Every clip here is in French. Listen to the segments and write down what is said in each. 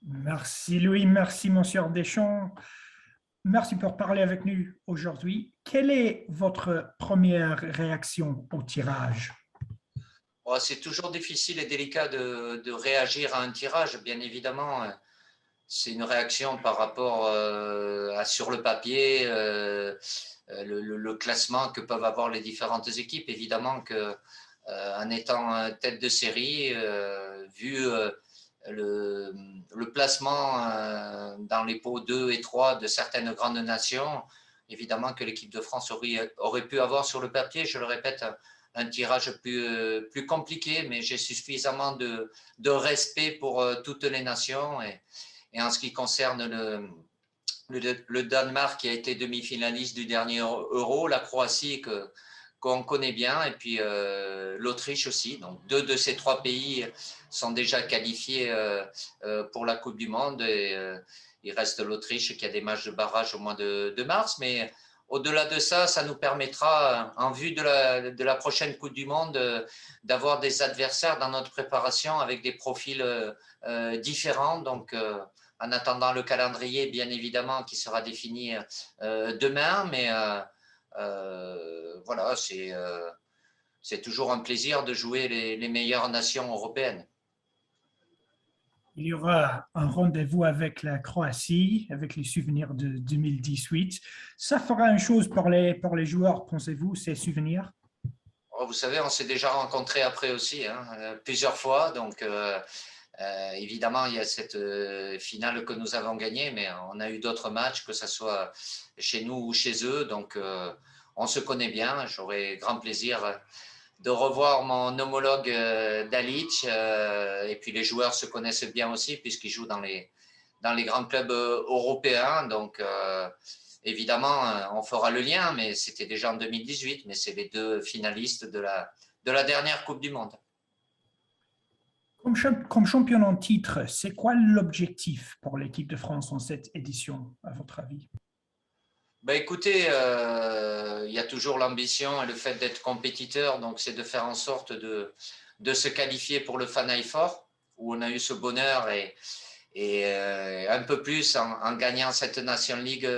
Merci Louis, merci Monsieur Deschamps. Merci pour parler avec nous aujourd'hui. Quelle est votre première réaction au tirage? Bon, c'est toujours difficile et délicat de réagir à un tirage, bien évidemment. C'est une réaction par rapport à sur le papier, le classement que peuvent avoir les différentes équipes. Évidemment que en étant tête de série, vu le, le placement dans les pots 2 et 3 de certaines grandes nations, évidemment que l'équipe de France aurait pu avoir sur le papier, je le répète, un tirage plus compliqué, mais j'ai suffisamment de respect pour toutes les nations. Et en ce qui concerne le Danemark qui a été demi-finaliste du dernier Euro, la Croatie qu'on connaît bien, et puis l'Autriche aussi. Donc deux de ces trois pays sont déjà qualifiés pour la Coupe du Monde, et il reste l'Autriche qui a des matchs de barrage au mois de mars, mais au-delà de ça, ça nous permettra, en vue de la prochaine Coupe du Monde, d'avoir des adversaires dans notre préparation avec des profils différents. Donc, en attendant le calendrier, bien évidemment, qui sera défini demain, mais voilà, c'est toujours un plaisir de jouer les meilleures nations européennes. Il y aura un rendez-vous avec la Croatie, avec les souvenirs de 2018. Ça fera une chose pour les joueurs, pensez-vous, ces souvenirs? Oh, vous savez, on s'est déjà rencontrés après aussi, hein, plusieurs fois. Donc, évidemment, il y a cette finale que nous avons gagnée, mais on a eu d'autres matchs, que ce soit chez nous ou chez eux. Donc, on se connaît bien. J'aurai grand plaisir de revoir mon homologue Dalic. Et puis, les joueurs se connaissent bien aussi, puisqu'ils jouent dans les grands clubs européens. Donc, évidemment, on fera le lien, mais c'était déjà en 2018, mais c'est les deux finalistes de la dernière Coupe du Monde. Comme champion en titre, c'est quoi l'objectif pour l'équipe de France en cette édition, à votre avis? Ben écoutez, il y a toujours l'ambition et le fait d'être compétiteur, donc c'est de faire en sorte de se qualifier pour le Final Four, où on a eu ce bonheur et un peu plus en gagnant cette Nation League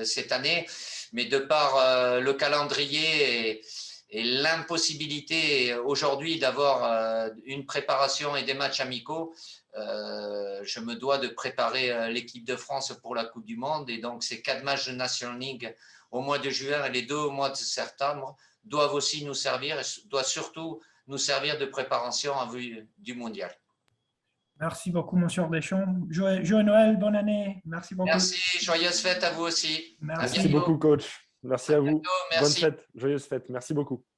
cette année. Mais de par le calendrier et l'impossibilité aujourd'hui d'avoir une préparation et des matchs amicaux, je me dois de préparer l'équipe de France pour la Coupe du Monde. Et donc, ces 4 matchs de Nation League au mois de juin et les 2 au mois de septembre doivent aussi nous servir, et doivent surtout nous servir de préparation en vue du mondial. Merci beaucoup, Monsieur Deschamps. Joyeux Noël, bonne année. Merci beaucoup. Merci, joyeuses fêtes à vous aussi. À Merci Merci. bientôt. beaucoup, coach. Merci À à vous. bientôt, Bonne merci. fête, joyeuse fête. Merci beaucoup.